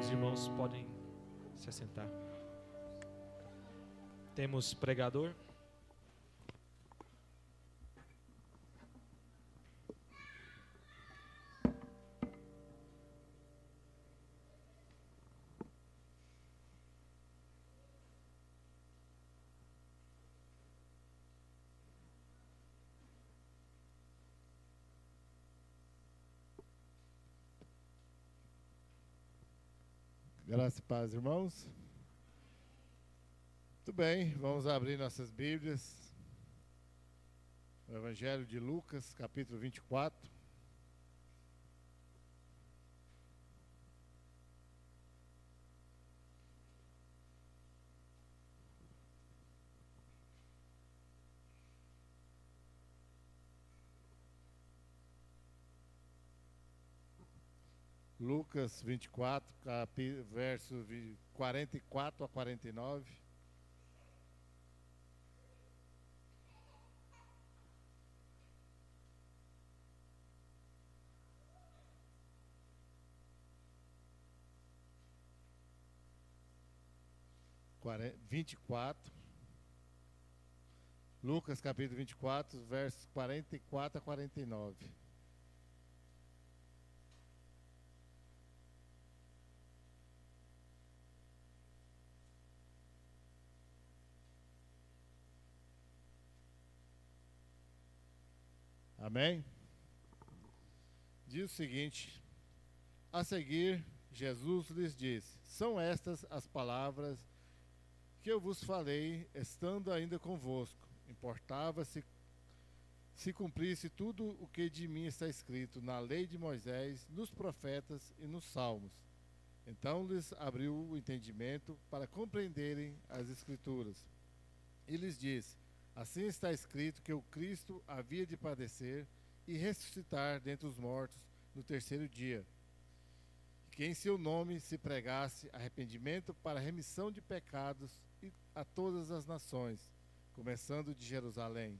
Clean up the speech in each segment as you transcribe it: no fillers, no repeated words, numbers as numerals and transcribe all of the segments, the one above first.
Os irmãos podem se assentar. Temos pregador. Graça e paz, irmãos. Muito bem, vamos abrir nossas Bíblias. O Evangelho de Lucas, capítulo 24. Lucas 24, verso 44 a 49. Lucas capítulo 24, versos 44 a 49. Amém? Diz o seguinte: a seguir, Jesus lhes disse: são estas as palavras que eu vos falei, estando ainda convosco. Importava-se se cumprisse tudo o que de mim está escrito na lei de Moisés, nos profetas e nos salmos. Então lhes abriu o entendimento para compreenderem as Escrituras. E lhes disse: assim está escrito que o Cristo havia de padecer e ressuscitar dentre os mortos no terceiro dia, que em seu nome se pregasse arrependimento para remissão de pecados a todas as nações, começando de Jerusalém.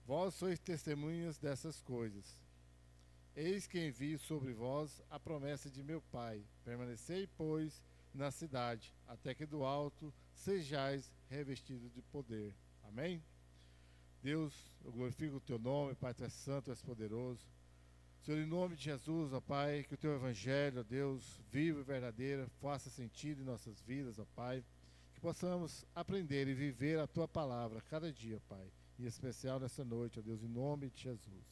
Vós sois testemunhas dessas coisas. Eis que envio sobre vós a promessa de meu Pai. Permanecei, pois, na cidade, até que do alto sejais revestidos de poder. Amém? Deus, eu glorifico o teu nome, Pai, tu és santo, tu és poderoso. Senhor, em nome de Jesus, ó Pai, que o teu evangelho, ó Deus, vivo e verdadeiro, faça sentido em nossas vidas, ó Pai. Que possamos aprender e viver a tua palavra cada dia, Pai. Em especial nessa noite, ó Deus, em nome de Jesus.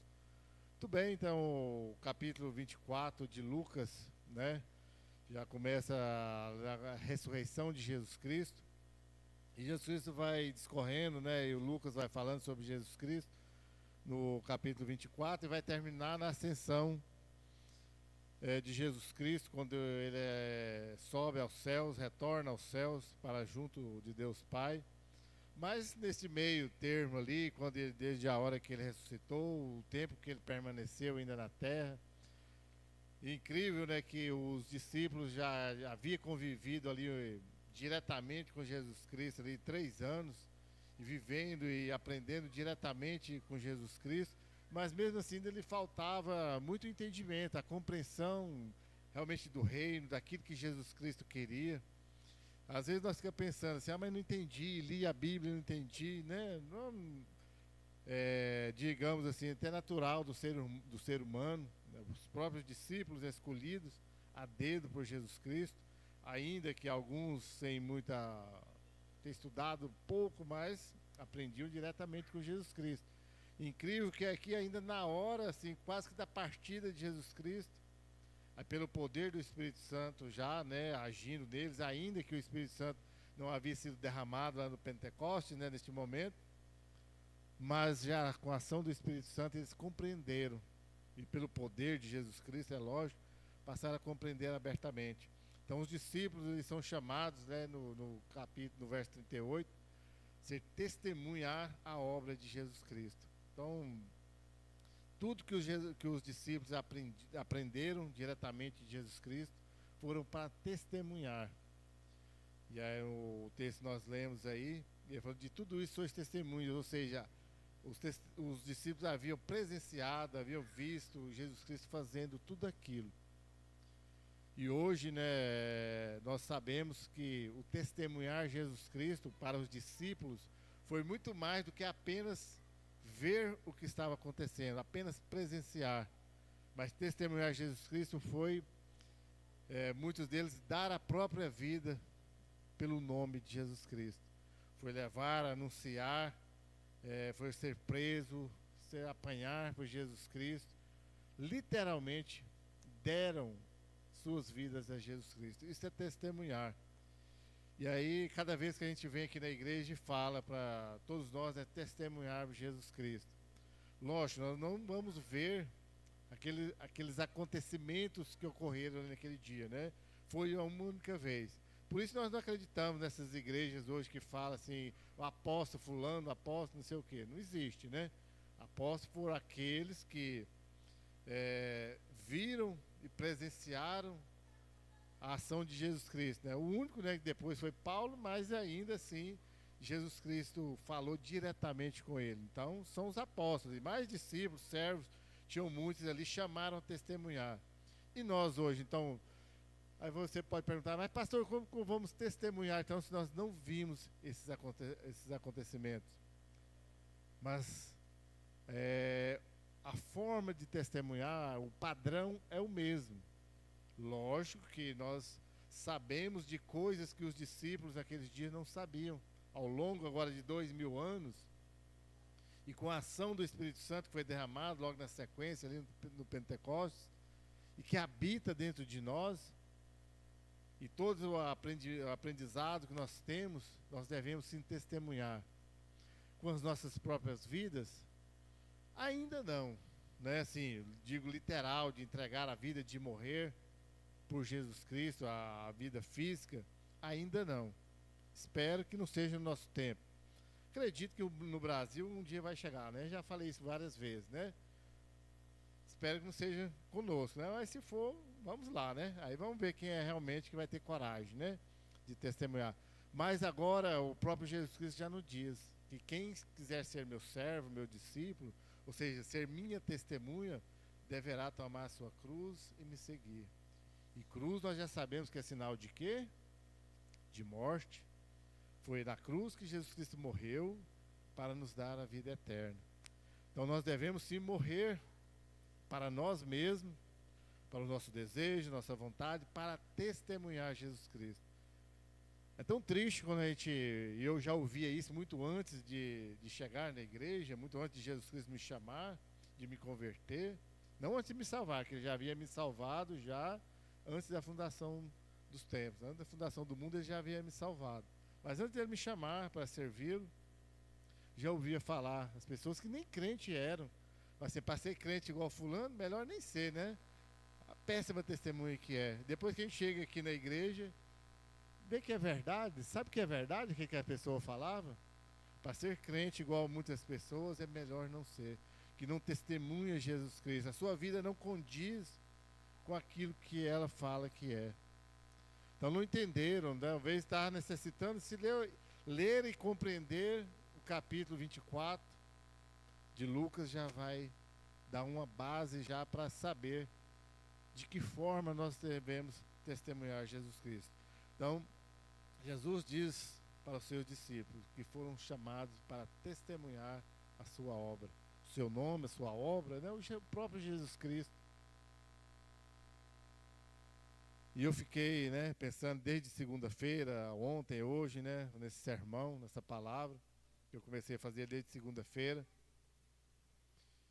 Muito bem, então, o capítulo 24 de Lucas, né? Já começa a ressurreição de Jesus Cristo. E Jesus Cristo vai discorrendo, né? E o Lucas vai falando sobre Jesus Cristo no capítulo 24 e vai terminar na ascensão de Jesus Cristo, quando ele sobe aos céus, retorna aos céus para junto de Deus Pai. Mas nesse meio termo ali, desde a hora que ele ressuscitou, o tempo que ele permaneceu ainda na terra, incrível, né, que os discípulos já haviam convivido ali diretamente com Jesus Cristo ali 3 anos, e vivendo e aprendendo diretamente com Jesus Cristo, mas mesmo assim lhe faltava muito entendimento, a compreensão realmente do reino, daquilo que Jesus Cristo queria. Às vezes nós ficamos pensando assim, mas não entendi, li a Bíblia, não entendi, né? Não, digamos assim, até natural do ser humano, né? Os próprios discípulos escolhidos a dedo por Jesus Cristo, ainda que alguns sem ter estudado pouco, mas aprendiam diretamente com Jesus Cristo. Incrível que aqui ainda na hora, assim, quase que da partida de Jesus Cristo, pelo poder do Espírito Santo já, né, agindo neles, ainda que o Espírito Santo não havia sido derramado lá no Pentecostes, né, neste momento, mas já com a ação do Espírito Santo eles compreenderam, e pelo poder de Jesus Cristo, é lógico, passaram a compreender abertamente. Então os discípulos, eles são chamados, né, no capítulo, no verso 38, ser testemunhar a obra de Jesus Cristo. Então, tudo que os discípulos aprenderam diretamente de Jesus Cristo foram para testemunhar. E aí o texto que nós lemos aí, ele falou: de tudo isso sois testemunhas, ou seja, os discípulos haviam presenciado, haviam visto Jesus Cristo fazendo tudo aquilo. E hoje, né, nós sabemos que o testemunhar Jesus Cristo para os discípulos foi muito mais do que apenas ver o que estava acontecendo, apenas presenciar. Mas testemunhar Jesus Cristo foi, muitos deles, dar a própria vida pelo nome de Jesus Cristo. Foi levar, anunciar, foi ser preso, ser apanhar por Jesus Cristo. Literalmente deram suas vidas a Jesus Cristo. Isso é testemunhar. E aí, cada vez que a gente vem aqui na igreja e fala para todos nós, é testemunharmos Jesus Cristo. Lógico, nós não vamos ver aqueles acontecimentos que ocorreram naquele dia, né? Foi uma única vez. Por isso nós não acreditamos nessas igrejas hoje que falam assim, o apóstolo fulano, o apóstolo não sei o quê. Não existe, né? Apóstolo foram aqueles que viram e presenciaram a ação de Jesus Cristo, né? O único, né, que depois foi Paulo, mas ainda assim Jesus Cristo falou diretamente com ele. Então são os apóstolos, e mais discípulos, servos, tinham muitos ali, chamaram a testemunhar. E nós hoje, então, aí você pode perguntar, mas pastor, como vamos testemunhar então se nós não vimos esses acontecimentos? Mas a forma de testemunhar, o padrão é o mesmo. Lógico que nós sabemos de coisas que os discípulos naqueles dias não sabiam. Ao longo agora de 2000 anos, e com a ação do Espírito Santo que foi derramado logo na sequência, ali no Pentecostes, e que habita dentro de nós, e todo o aprendizado que nós temos, nós devemos sim testemunhar. Com as nossas próprias vidas, ainda não, né? Assim, digo literal, de entregar a vida, de morrer por Jesus Cristo, a vida física, ainda não. Espero que não seja no nosso tempo. Acredito que no Brasil um dia vai chegar, né? Já falei isso várias vezes, né? Espero que não seja conosco, né? Mas se for, vamos lá, né? Aí vamos ver quem é realmente que vai ter coragem, né? De testemunhar. Mas agora o próprio Jesus Cristo já nos diz que quem quiser ser meu servo, meu discípulo, ou seja, ser minha testemunha, deverá tomar a sua cruz e me seguir. E cruz nós já sabemos que é sinal de quê? De morte. Foi na cruz que Jesus Cristo morreu para nos dar a vida eterna. Então nós devemos sim morrer para nós mesmos, para o nosso desejo, nossa vontade, para testemunhar Jesus Cristo. É tão triste quando eu já ouvia isso muito antes de chegar na igreja, muito antes de Jesus Cristo me chamar, de me converter, não antes de me salvar, que ele já havia me salvado já antes da fundação dos tempos, antes da fundação do mundo ele já havia me salvado. Mas antes de ele me chamar para servi-lo, já ouvia falar, as pessoas que nem crente eram, mas assim, para ser crente igual fulano, melhor nem ser, né? A péssima testemunha que é. Depois que a gente chega aqui na igreja, vê que é verdade, sabe que é verdade o que a pessoa falava? Para ser crente igual muitas pessoas, é melhor não ser, que não testemunha Jesus Cristo. A sua vida não condiz com aquilo que ela fala que é. Então não entenderam, né? Talvez estava necessitando se ler e compreender o capítulo 24 de Lucas, já vai dar uma base já para saber de que forma nós devemos testemunhar Jesus Cristo. Então, Jesus diz para os seus discípulos que foram chamados para testemunhar a sua obra. O seu nome, a sua obra, né? O próprio Jesus Cristo. E eu fiquei, né, pensando desde segunda-feira, ontem, hoje, né, nesse sermão, nessa palavra, que eu comecei a fazer desde segunda-feira.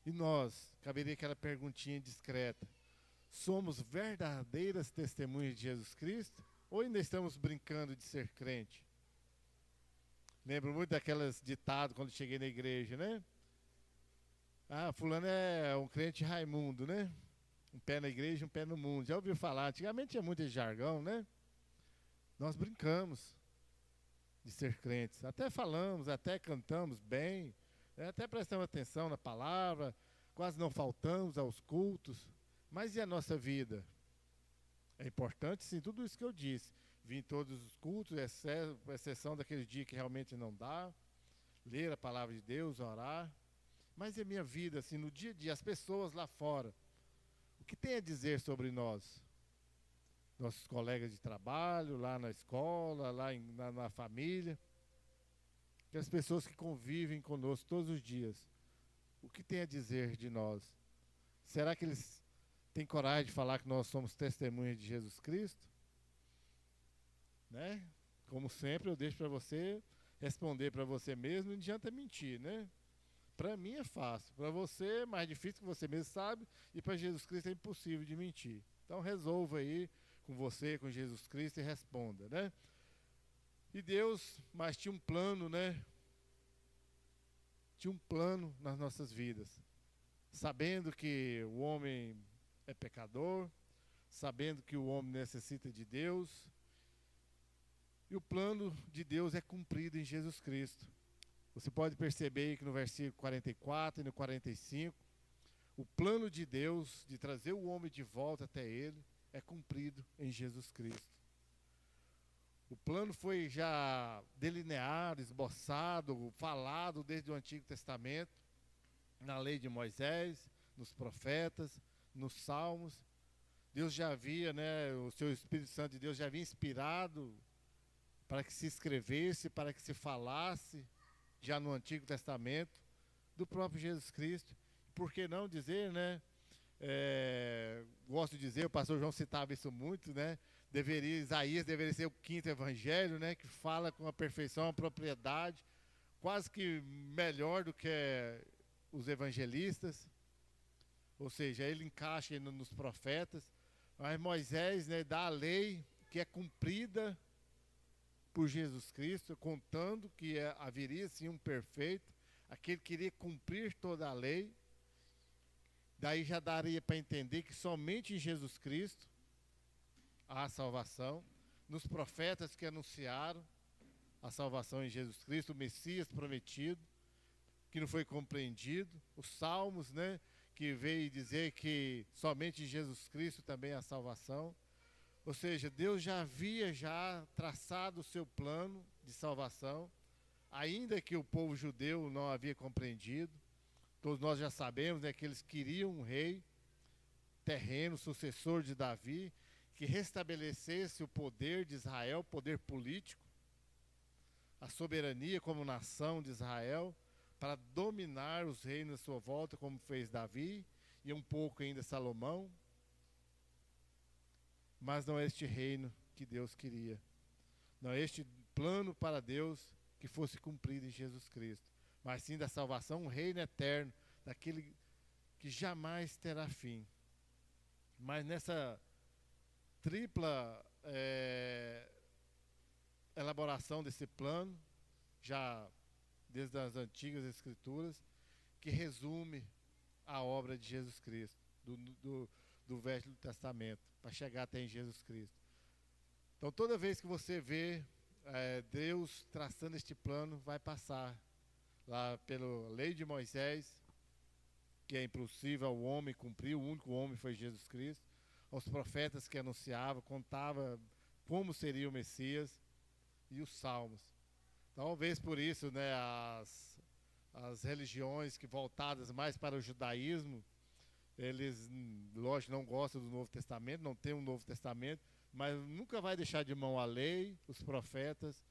E nós, caberia aquela perguntinha discreta: somos verdadeiras testemunhas de Jesus Cristo? Ou ainda estamos brincando de ser crente? Lembro muito daquelas ditados quando cheguei na igreja, né? Ah, fulano é um crente Raimundo, né? Um pé na igreja, um pé no mundo. Já ouviu falar? Antigamente tinha muito esse jargão, né? Nós brincamos de ser crentes. Até falamos, até cantamos bem, né? Até prestamos atenção na palavra, quase não faltamos aos cultos. Mas e a nossa vida? É importante, sim, tudo isso que eu disse. Vim em todos os cultos, exceção daqueles dias que realmente não dá. Ler a palavra de Deus, orar. Mas e a minha vida, assim, no dia a dia, as pessoas lá fora, o que tem a dizer sobre nós? nossos colegas de trabalho, lá na escola, na família, que as pessoas que convivem conosco todos os dias, o que tem a dizer de nós? Será que eles têm coragem de falar que nós somos testemunhas de Jesus Cristo? Né? Como sempre, eu deixo para você responder para você mesmo, não adianta mentir, né? Para mim é fácil, para você é mais difícil, que você mesmo sabe, e para Jesus Cristo é impossível de mentir. Então resolva aí com você, com Jesus Cristo, e responda, né? E Deus, mas tinha um plano, né? Tinha um plano nas nossas vidas. Sabendo que o homem é pecador, sabendo que o homem necessita de Deus, e o plano de Deus é cumprido em Jesus Cristo. Você pode perceber que no versículo 44 e no 45, o plano de Deus de trazer o homem de volta até ele é cumprido em Jesus Cristo. O plano foi já delineado, esboçado, falado desde o Antigo Testamento, na lei de Moisés, nos profetas, nos salmos. Deus já havia, né, o seu Espírito Santo de Deus já havia inspirado para que se escrevesse, para que se falasse, já no Antigo Testamento, do próprio Jesus Cristo. Por que não dizer, né? Gosto de dizer, o pastor João citava isso muito, né? Isaías deveria ser o quinto evangelho, né? Que fala com a perfeição, a propriedade, quase que melhor do que os evangelistas. Ou seja, ele encaixa nos profetas. Mas Moisés, né, dá a lei que é cumprida por Jesus Cristo, contando que haveria sim um perfeito, aquele que iria cumprir toda a lei. Daí já daria para entender que somente em Jesus Cristo há salvação. Nos profetas que anunciaram a salvação em Jesus Cristo, o Messias prometido, que não foi compreendido. Os Salmos, né, que veio dizer que somente em Jesus Cristo também há salvação. Ou seja, Deus já havia traçado o seu plano de salvação, ainda que o povo judeu não havia compreendido. Todos nós já sabemos, né, que eles queriam um rei terreno, sucessor de Davi, que restabelecesse o poder de Israel, o poder político, a soberania como nação de Israel, para dominar os reinos à sua volta, como fez Davi, e um pouco ainda Salomão. Mas não é este reino que Deus queria. Não é este plano para Deus que fosse cumprido em Jesus Cristo. Mas sim da salvação, um reino eterno, daquele que jamais terá fim. Mas nessa tripla elaboração desse plano, já desde as antigas escrituras, que resume a obra de Jesus Cristo, do Velho Testamento, para chegar até em Jesus Cristo. Então toda vez que você vê Deus traçando este plano, vai passar lá pela lei de Moisés, que é impossível ao homem cumprir, o único homem foi Jesus Cristo, aos profetas que anunciavam, contava como seria o Messias, e os salmos. Talvez por isso, né, as religiões que voltadas mais para o judaísmo, eles, lógico, não gostam do Novo Testamento, não tem um Novo Testamento, mas nunca vai deixar de mão a lei, os profetas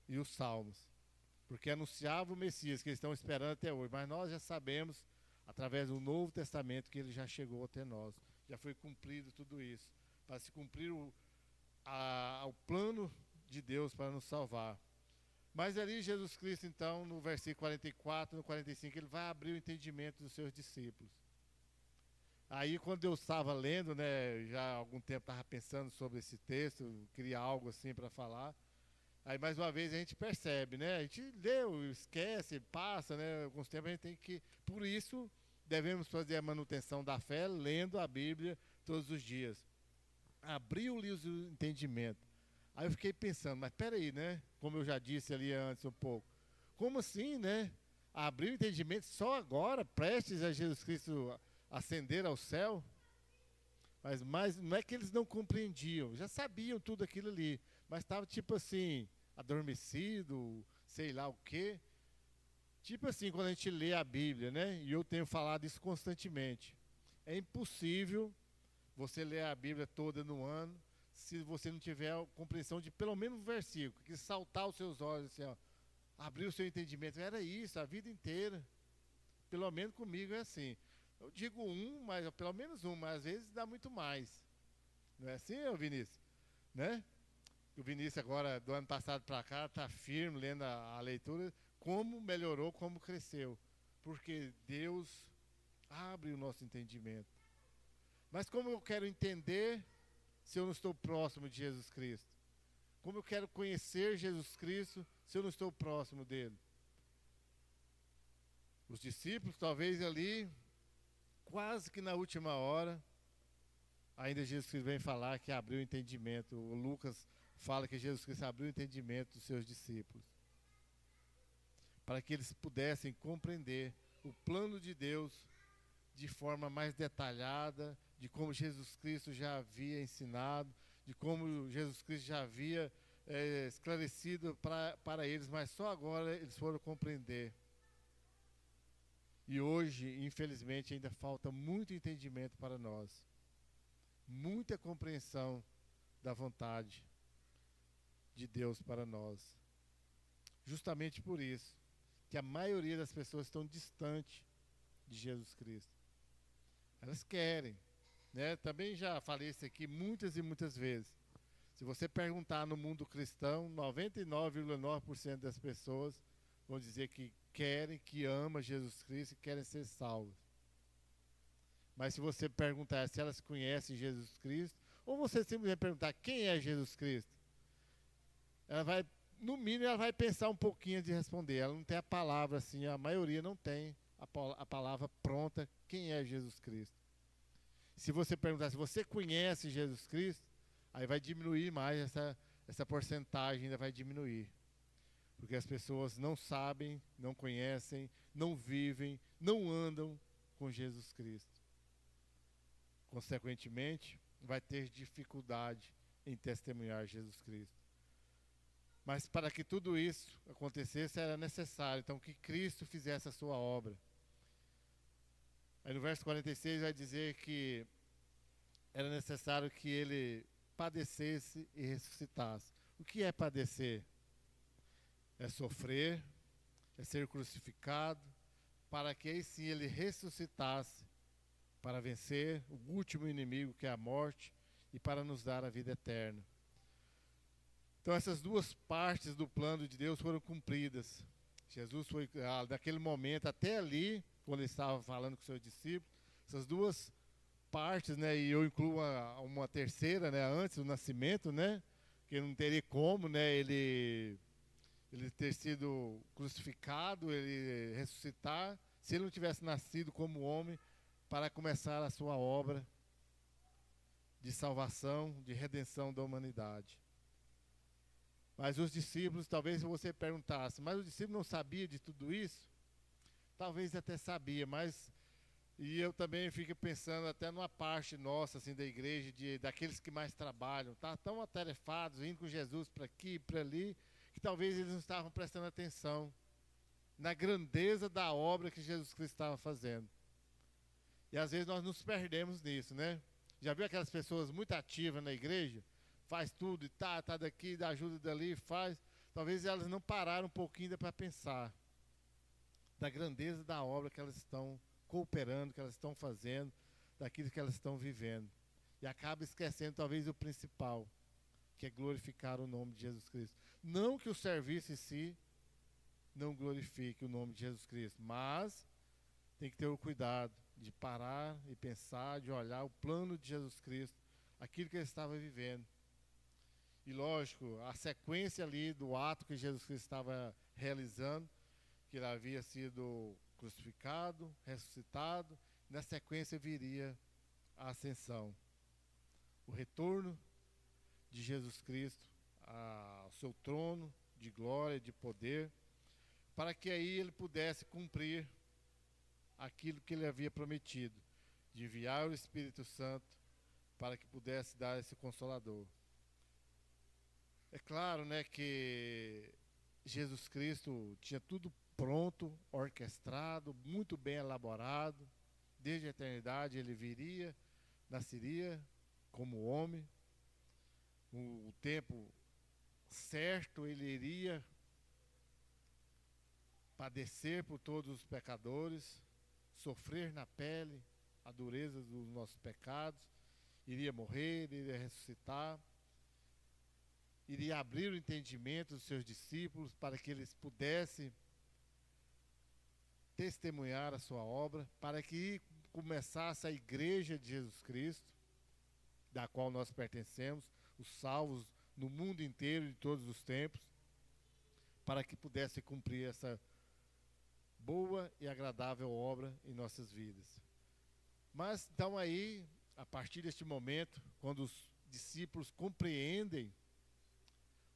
e os salmos, porque anunciava o Messias, que eles estão esperando até hoje. Mas nós já sabemos, através do Novo Testamento, que ele já chegou até nós, já foi cumprido tudo isso, para se cumprir o plano de Deus para nos salvar. Mas ali Jesus Cristo, então, no versículo 44, no 45, ele vai abrir o entendimento dos seus discípulos. Aí, quando eu estava lendo, né, já há algum tempo estava pensando sobre esse texto, queria algo assim para falar. Aí, mais uma vez, a gente percebe, né? A gente leu, esquece, passa, né? Alguns tempos a gente tem que... Por isso, devemos fazer a manutenção da fé, lendo a Bíblia todos os dias. Abriu-lhes o entendimento. Aí eu fiquei pensando, mas peraí, né? Como eu já disse ali antes um pouco. Como assim, né? Abriu o entendimento só agora, prestes a Jesus Cristo ascender ao céu? Mas não é que eles não compreendiam, já sabiam tudo aquilo ali, mas estava tipo assim, adormecido, sei lá o quê. Tipo assim, quando a gente lê a Bíblia, né? E eu tenho falado isso constantemente. É impossível você ler a Bíblia toda no ano, se você não tiver a compreensão de pelo menos um versículo, que saltar os seus olhos, assim, ó, abrir o seu entendimento. Era isso, a vida inteira. Pelo menos comigo é assim. Eu digo mas pelo menos mas às vezes dá muito mais. Não é assim, Vinícius? Né? O Vinícius agora, do ano passado para cá, está firme, lendo a leitura, como melhorou, como cresceu. Porque Deus abre o nosso entendimento. Mas como eu quero entender se eu não estou próximo de Jesus Cristo? Como eu quero conhecer Jesus Cristo se eu não estou próximo dele? Os discípulos, talvez ali, quase que na última hora, ainda Jesus Cristo vem falar que abriu o entendimento. O Lucas fala que Jesus Cristo abriu o entendimento dos seus discípulos, para que eles pudessem compreender o plano de Deus de forma mais detalhada, de como Jesus Cristo já havia ensinado, de como Jesus Cristo já havia esclarecido para eles, mas só agora eles foram compreender. E hoje, infelizmente, ainda falta muito entendimento para nós, muita compreensão da vontade de Deus para nós. Justamente por isso que a maioria das pessoas estão distante de Jesus Cristo. Elas querem, né? Também já falei isso aqui muitas e muitas vezes. Se você perguntar no mundo cristão, 99,9% das pessoas vão dizer que querem, que amam Jesus Cristo e querem ser salvos. Mas se você perguntar se elas conhecem Jesus Cristo, ou você simplesmente perguntar quem é Jesus Cristo, ela vai, no mínimo, ela vai pensar um pouquinho de responder. Ela não tem a palavra assim, a maioria não tem a palavra pronta, quem é Jesus Cristo. Se você perguntar se você conhece Jesus Cristo, aí vai diminuir mais essa porcentagem, ainda vai diminuir. Porque as pessoas não sabem, não conhecem, não vivem, não andam com Jesus Cristo. Consequentemente, vai ter dificuldade em testemunhar Jesus Cristo. Mas para que tudo isso acontecesse, era necessário, então, que Cristo fizesse a sua obra. Aí no verso 46 vai dizer que era necessário que ele padecesse e ressuscitasse. O que é padecer? É sofrer, é ser crucificado, para que aí sim ele ressuscitasse, para vencer o último inimigo, que é a morte, e para nos dar a vida eterna. Então essas duas partes do plano de Deus foram cumpridas. Jesus foi, daquele momento até ali, quando ele estava falando com seus discípulos, essas duas partes, né, e eu incluo uma terceira, né, antes do nascimento, né, que não teria como, né, ele ter sido crucificado, ele ressuscitar, se ele não tivesse nascido como homem, para começar a sua obra de salvação, de redenção da humanidade. Mas os discípulos, talvez se você perguntasse, mas os discípulos não sabiam de tudo isso? Talvez até sabia, mas e eu também fico pensando até numa parte nossa, assim, da igreja, daqueles que mais trabalham, tá tão atarefados, indo com Jesus para aqui e para ali, que talvez eles não estavam prestando atenção na grandeza da obra que Jesus Cristo estava fazendo. E às vezes nós nos perdemos nisso, né? Já viu aquelas pessoas muito ativas na igreja? Faz tudo e tá daqui, dá ajuda dali, faz. Talvez elas não pararam um pouquinho para pensar da grandeza da obra que elas estão cooperando, que elas estão fazendo, daquilo que elas estão vivendo. E acaba esquecendo talvez o principal, que é glorificar o nome de Jesus Cristo. Não que o serviço em si não glorifique o nome de Jesus Cristo, mas tem que ter o cuidado de parar e pensar, de olhar o plano de Jesus Cristo, aquilo que ele estava vivendo. E lógico, a sequência ali do ato que Jesus Cristo estava realizando, que ele havia sido crucificado, ressuscitado, na sequência viria a ascensão. O retorno de Jesus Cristo ao seu trono de glória, de poder, para que aí ele pudesse cumprir aquilo que ele havia prometido, de enviar o Espírito Santo para que pudesse dar esse Consolador. É claro, né, que Jesus Cristo tinha tudo pronto, orquestrado, muito bem elaborado. Desde a eternidade ele viria nasceria como homem, o tempo certo ele iria padecer por todos os pecadores, sofrer na pele a dureza dos nossos pecados, iria morrer, iria ressuscitar, iria abrir o entendimento dos seus discípulos para que eles pudessem testemunhar a sua obra, para que começasse a igreja de Jesus Cristo, da qual nós pertencemos, os salvos no mundo inteiro, de todos os tempos, para que pudesse cumprir essa boa e agradável obra em nossas vidas. Mas então aí, a partir deste momento, quando os discípulos compreendem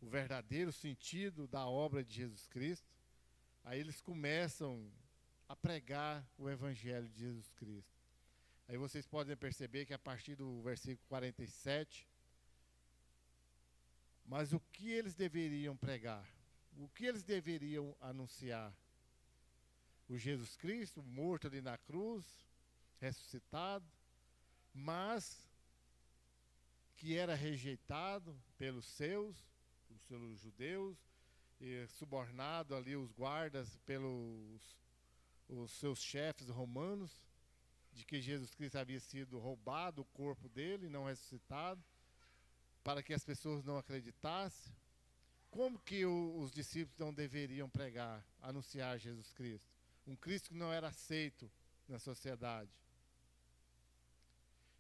o verdadeiro sentido da obra de Jesus Cristo, aí eles começam a pregar o Evangelho de Jesus Cristo. Aí vocês podem perceber que a partir do versículo 47, mas o que eles deveriam pregar? O que eles deveriam anunciar? O Jesus Cristo, morto ali na cruz, ressuscitado, mas que era rejeitado pelos seus judeus, e subornado ali os guardas pelos os seus chefes romanos, de que Jesus Cristo havia sido roubado o corpo dele, não ressuscitado, para que as pessoas não acreditassem. Como que os discípulos não deveriam pregar, anunciar Jesus Cristo? Um Cristo que não era aceito na sociedade.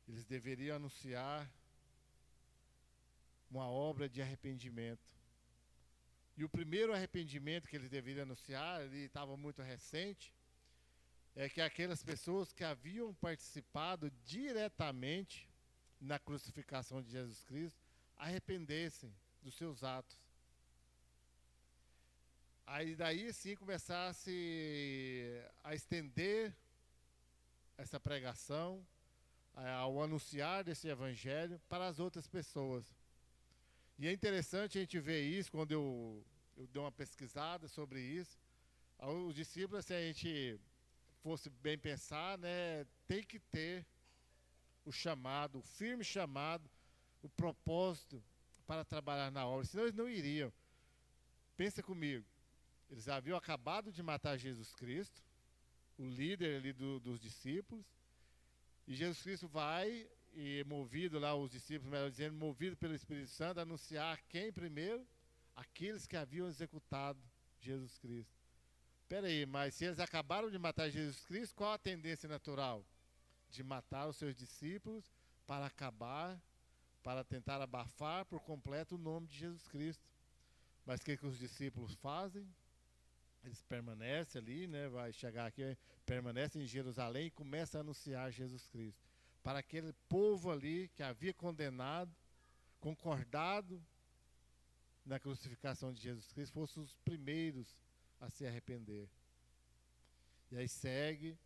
Eles deveriam anunciar uma obra de arrependimento. E o primeiro arrependimento que eles deveriam anunciar, ele estava muito recente, é que aquelas pessoas que haviam participado diretamente na crucificação de Jesus Cristo arrependessem dos seus atos. Aí daí sim começasse a estender essa pregação, ao anunciar desse evangelho para as outras pessoas. E é interessante a gente ver isso, quando eu dei uma pesquisada sobre isso. Os discípulos, se a gente fosse bem pensar, né, tem que ter o chamado, o firme chamado, o propósito para trabalhar na obra, senão eles não iriam. Pensa comigo, eles haviam acabado de matar Jesus Cristo, o líder ali dos discípulos, e Jesus Cristo vai, e movido lá, os discípulos, melhor dizendo, movido pelo Espírito Santo, anunciar quem primeiro? Aqueles que haviam executado Jesus Cristo. Espera aí, mas se eles acabaram de matar Jesus Cristo, qual a tendência natural? De matar os seus discípulos para acabar, para tentar abafar por completo o nome de Jesus Cristo. Mas o que os discípulos fazem? Eles permanecem ali, né, vai chegar aqui, permanecem em Jerusalém e começam a anunciar Jesus Cristo. Para aquele povo ali que havia condenado, concordado na crucificação de Jesus Cristo, fossem os primeiros a se arrepender. E aí segue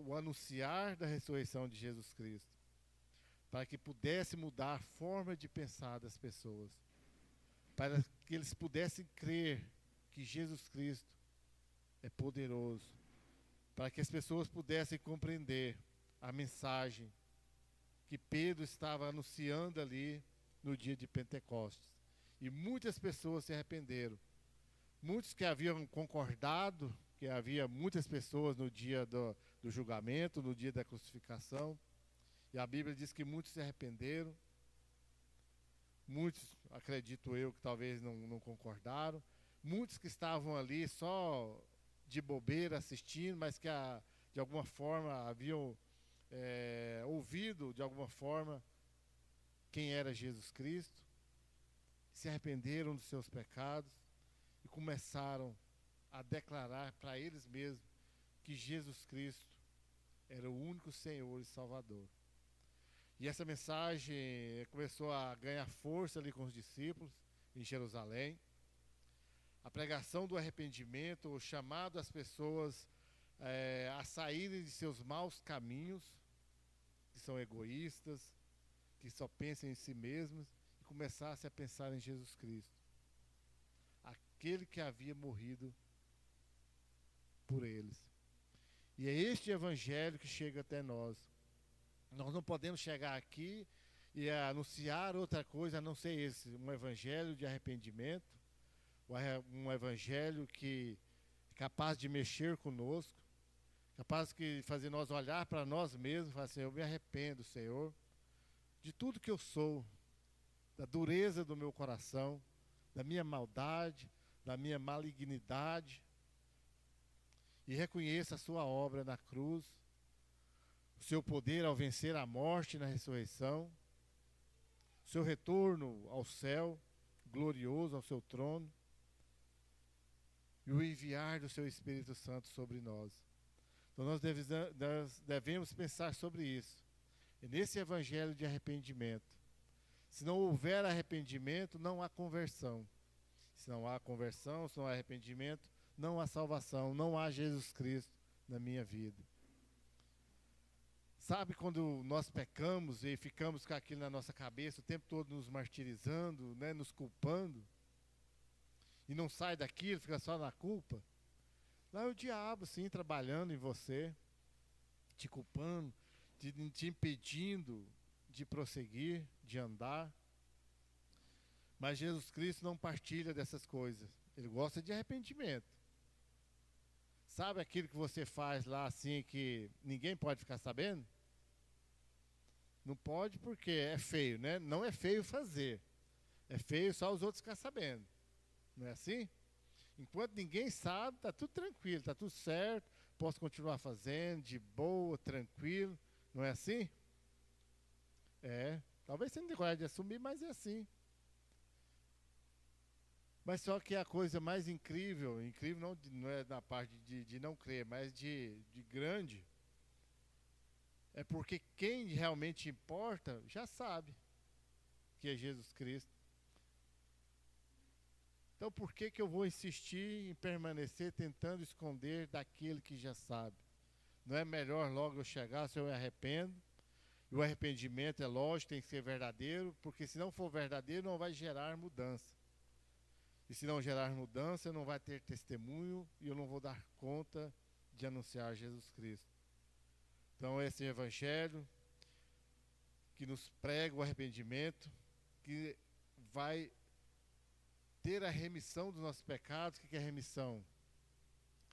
o anunciar da ressurreição de Jesus Cristo, para que pudesse mudar a forma de pensar das pessoas, para que eles pudessem crer que Jesus Cristo é poderoso, para que as pessoas pudessem compreender a mensagem que Pedro estava anunciando ali no dia de Pentecostes. E muitas pessoas se arrependeram. Muitos que haviam concordado, que havia muitas pessoas no dia do julgamento, no dia da crucificação. E a Bíblia diz que muitos se arrependeram. Muitos, acredito eu, que talvez não concordaram. Muitos que estavam ali só de bobeira assistindo, mas que de alguma forma haviam ouvido de alguma forma quem era Jesus Cristo, se arrependeram dos seus pecados e começaram a declarar para eles mesmos que Jesus Cristo era o único Senhor e Salvador. E essa mensagem começou a ganhar força ali com os discípulos em Jerusalém. A pregação do arrependimento, o chamado às pessoas a saírem de seus maus caminhos, que são egoístas, que só pensam em si mesmos, e começassem a pensar em Jesus Cristo, aquele que havia morrido por eles. E é este evangelho que chega até nós. Nós não podemos chegar aqui e anunciar outra coisa a não ser esse, um evangelho de arrependimento, um evangelho que é capaz de mexer conosco, capaz de fazer nós olhar para nós mesmos e falar assim, eu me arrependo, Senhor, de tudo que eu sou, da dureza do meu coração, da minha maldade, da minha malignidade, e reconheça a sua obra na cruz, o seu poder ao vencer a morte na ressurreição, o seu retorno ao céu, glorioso ao seu trono, e o enviar do seu Espírito Santo sobre nós. Então nós devemos pensar sobre isso. E nesse evangelho de arrependimento. Se não houver arrependimento, não há conversão. Se não há conversão, se não há arrependimento, não há salvação, não há Jesus Cristo na minha vida. Sabe quando nós pecamos e ficamos com aquilo na nossa cabeça, o tempo todo nos martirizando, né, nos culpando, e não sai daquilo, fica só na culpa? Lá é o diabo, sim, trabalhando em você, te culpando, te impedindo de prosseguir, de andar. Mas Jesus Cristo não partilha dessas coisas. Ele gosta de arrependimento. Sabe aquilo que você faz lá assim que ninguém pode ficar sabendo? Não pode porque é feio, né? Não é feio fazer. É feio só os outros ficar sabendo. Não é assim? Enquanto ninguém sabe, está tudo tranquilo, está tudo certo. Posso continuar fazendo de boa, tranquilo. Não é assim? É. Talvez você não tenha coragem de assumir, mas é assim. Mas só que a coisa mais incrível não é na parte de não crer, mas de grande, é porque quem realmente importa já sabe que é Jesus Cristo. Então por que eu vou insistir em permanecer tentando esconder daquele que já sabe? Não é melhor logo eu chegar, se eu me arrependo? E o arrependimento, é lógico, tem que ser verdadeiro, porque se não for verdadeiro, não vai gerar mudança. E se não gerar mudança, não vai ter testemunho e eu não vou dar conta de anunciar Jesus Cristo. Então esse evangelho que nos prega o arrependimento, que vai ter a remissão dos nossos pecados. O que é remissão?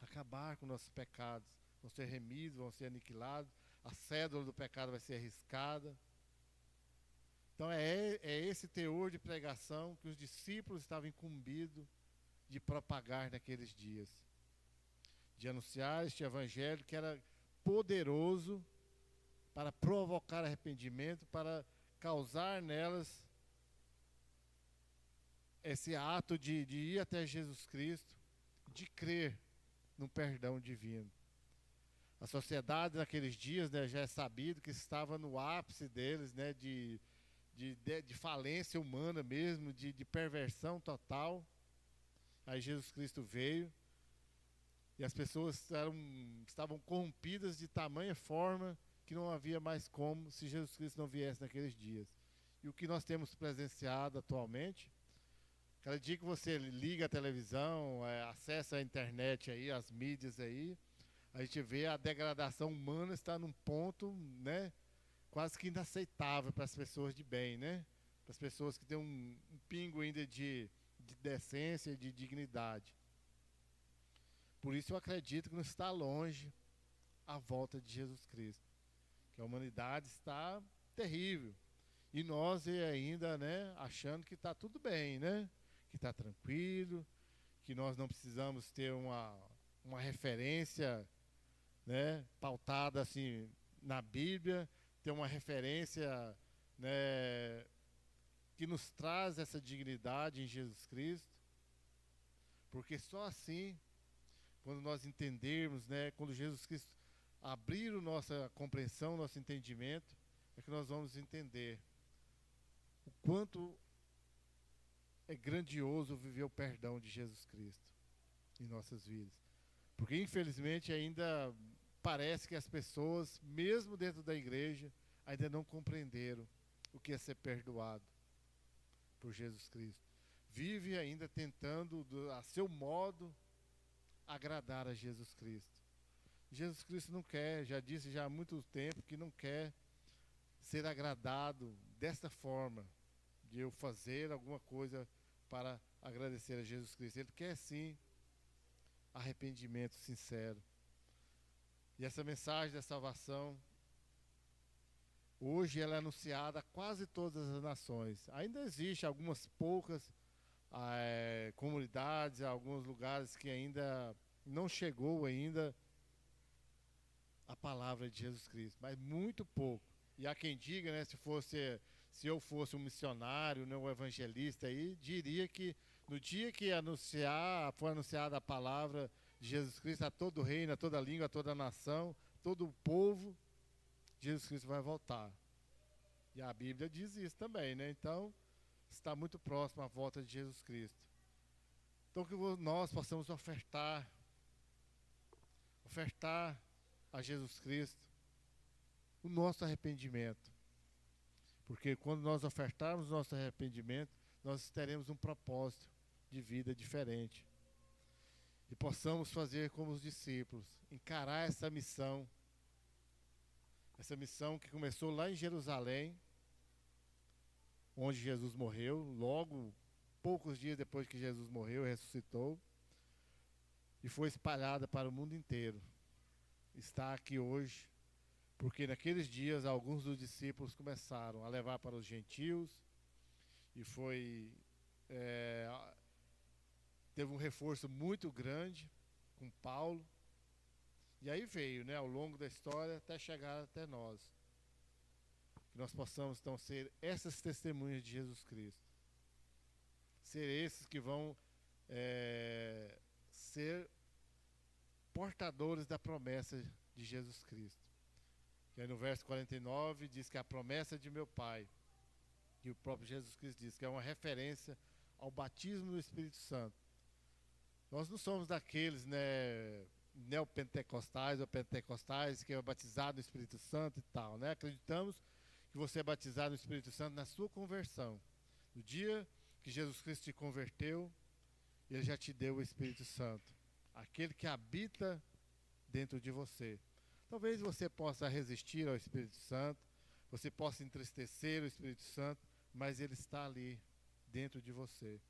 Acabar com nossos pecados. Vão ser remidos, vão ser aniquilados. A cédula do pecado vai ser arriscada. Então é esse teor de pregação que os discípulos estavam incumbidos de propagar naqueles dias. De anunciar este evangelho que era poderoso para provocar arrependimento, para causar nelas esse ato de ir até Jesus Cristo, de crer no perdão divino. A sociedade naqueles dias, né, já é sabido que estava no ápice deles, né, de falência humana mesmo, de perversão total. Aí Jesus Cristo veio e as pessoas estavam corrompidas de tamanha forma que não havia mais como se Jesus Cristo não viesse naqueles dias. E o que nós temos presenciado atualmente, cada dia que você liga a televisão, acessa a internet aí, as mídias aí, a gente vê a degradação humana está num ponto, né, quase que inaceitável para as pessoas de bem, né? Para as pessoas que têm um pingo ainda de decência, de dignidade. Por isso eu acredito que não está longe a volta de Jesus Cristo. Que a humanidade está terrível. E nós ainda, né, achando que está tudo bem, né? Que está tranquilo, que nós não precisamos ter uma referência, né, pautada assim na Bíblia, ter uma referência, né, que nos traz essa dignidade em Jesus Cristo, porque só assim, quando nós entendermos, né, quando Jesus Cristo abrir a nossa compreensão, nosso entendimento, é que nós vamos entender o quanto é grandioso viver o perdão de Jesus Cristo em nossas vidas. Porque infelizmente ainda parece que as pessoas, mesmo dentro da igreja, ainda não compreenderam o que é ser perdoado por Jesus Cristo. Vive ainda tentando, a seu modo, agradar a Jesus Cristo. Jesus Cristo não quer, já disse já há muito tempo que não quer ser agradado desta forma, de eu fazer alguma coisa para agradecer a Jesus Cristo. Ele quer sim arrependimento sincero. E essa mensagem da salvação, hoje ela é anunciada a quase todas as nações. Ainda existe algumas poucas comunidades, alguns lugares que ainda não chegou ainda a palavra de Jesus Cristo, mas muito pouco. E há quem diga, né, se eu fosse um missionário, né, um evangelista aí, diria que no dia que for anunciada a palavra de Jesus Cristo a todo reino, a toda língua, a toda nação, todo o povo, Jesus Cristo vai voltar. E a Bíblia diz isso também, né? Então, está muito próximo a volta de Jesus Cristo. Então, que nós possamos ofertar a Jesus Cristo o nosso arrependimento. Porque quando nós ofertarmos o nosso arrependimento, nós teremos um propósito de vida diferente. E possamos fazer como os discípulos, encarar essa missão que começou lá em Jerusalém, onde Jesus morreu, logo, poucos dias depois que Jesus morreu e ressuscitou, e foi espalhada para o mundo inteiro. Está aqui hoje, porque naqueles dias alguns dos discípulos começaram a levar para os gentios, e teve um reforço muito grande com Paulo, e aí veio, né, ao longo da história, até chegar até nós. Que nós possamos, então, ser essas testemunhas de Jesus Cristo. Ser esses que vão ser portadores da promessa de Jesus Cristo. Que aí no verso 49 diz que a promessa de meu Pai, que o próprio Jesus Cristo diz, que é uma referência ao batismo do Espírito Santo. Nós não somos daqueles, né, neopentecostais ou pentecostais que é batizado no Espírito Santo e tal, né? Acreditamos que você é batizado no Espírito Santo na sua conversão. No dia que Jesus Cristo te converteu, Ele já te deu o Espírito Santo, aquele que habita dentro de você. Talvez você possa resistir ao Espírito Santo, você possa entristecer o Espírito Santo, mas Ele está ali dentro de você,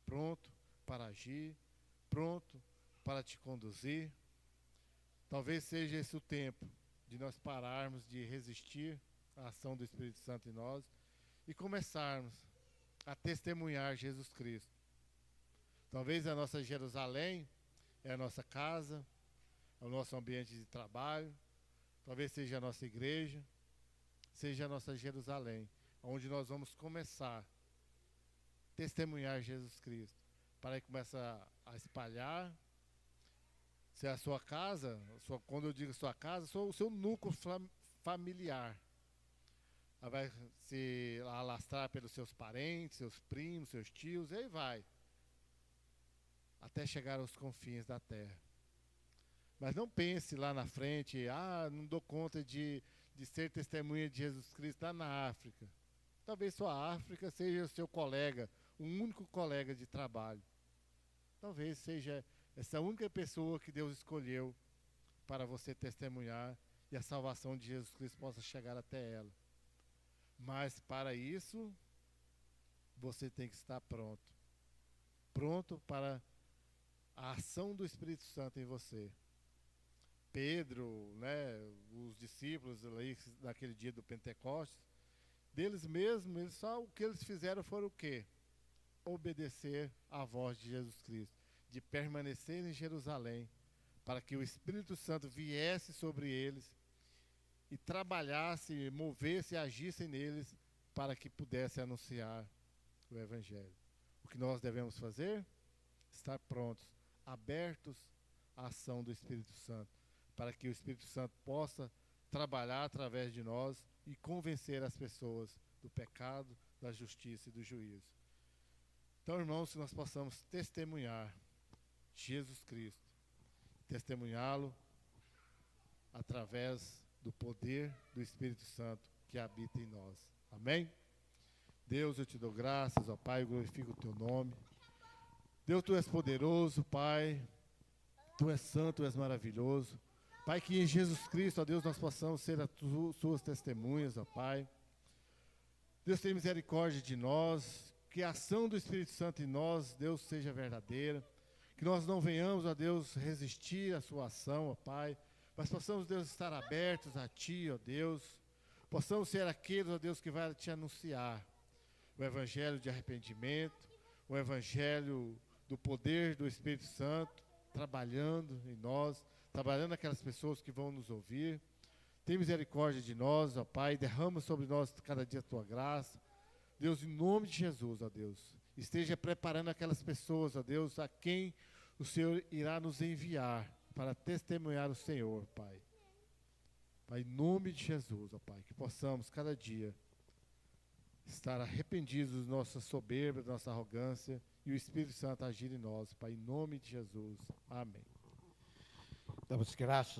pronto para agir, pronto para te conduzir. Talvez seja esse o tempo de nós pararmos de resistir à ação do Espírito Santo em nós e começarmos a testemunhar Jesus Cristo. Talvez a nossa Jerusalém é a nossa casa, é o nosso ambiente de trabalho, talvez seja a nossa igreja, seja a nossa Jerusalém, onde nós vamos começar a testemunhar Jesus Cristo, para que comece a espalhar. Se é a sua casa, quando eu digo sua casa, sou o seu núcleo familiar. Ela vai se alastrar pelos seus parentes, seus primos, seus tios, e aí vai, até chegar aos confins da terra. Mas não pense lá na frente, não dou conta de ser testemunha de Jesus Cristo lá na África. Talvez sua África seja o seu colega, um único colega de trabalho. Talvez seja essa única pessoa que Deus escolheu para você testemunhar e a salvação de Jesus Cristo possa chegar até ela. Mas para isso, você tem que estar pronto. Pronto para a ação do Espírito Santo em você. Pedro, né, os discípulos ali, naquele dia do Pentecostes, deles mesmos, o que eles fizeram foi o quê? Obedecer à voz de Jesus Cristo, de permanecer em Jerusalém, para que o Espírito Santo viesse sobre eles e trabalhasse, movesse e agisse neles, para que pudesse anunciar o Evangelho. O que nós devemos fazer? Estar prontos, abertos à ação do Espírito Santo, para que o Espírito Santo possa trabalhar através de nós e convencer as pessoas do pecado, da justiça e do juízo. Então, irmãos, que nós possamos testemunhar Jesus Cristo, testemunhá-lo através do poder do Espírito Santo que habita em nós. Amém? Deus, eu te dou graças, ó Pai, eu glorifico o teu nome. Deus, tu és poderoso, Pai, tu és santo, tu és maravilhoso. Pai, que em Jesus Cristo, ó Deus, nós possamos ser as suas testemunhas, ó Pai. Deus, tem misericórdia de nós, que a ação do Espírito Santo em nós, Deus, seja verdadeira, que nós não venhamos, ó Deus, resistir à sua ação, ó Pai, mas possamos, Deus, estar abertos a Ti, ó Deus, possamos ser aqueles, ó Deus, que vai Te anunciar o Evangelho de arrependimento, o Evangelho do poder do Espírito Santo, trabalhando em nós, trabalhando naquelas pessoas que vão nos ouvir. Tem misericórdia de nós, ó Pai, derrama sobre nós cada dia a Tua graça. Deus, em nome de Jesus, ó Deus, esteja preparando aquelas pessoas, ó Deus, a quem o Senhor irá nos enviar para testemunhar o Senhor, Pai. Pai, em nome de Jesus, ó Pai, que possamos cada dia estar arrependidos da nossa soberba, da nossa arrogância, e o Espírito Santo agir em nós, Pai, em nome de Jesus. Amém. Damos graças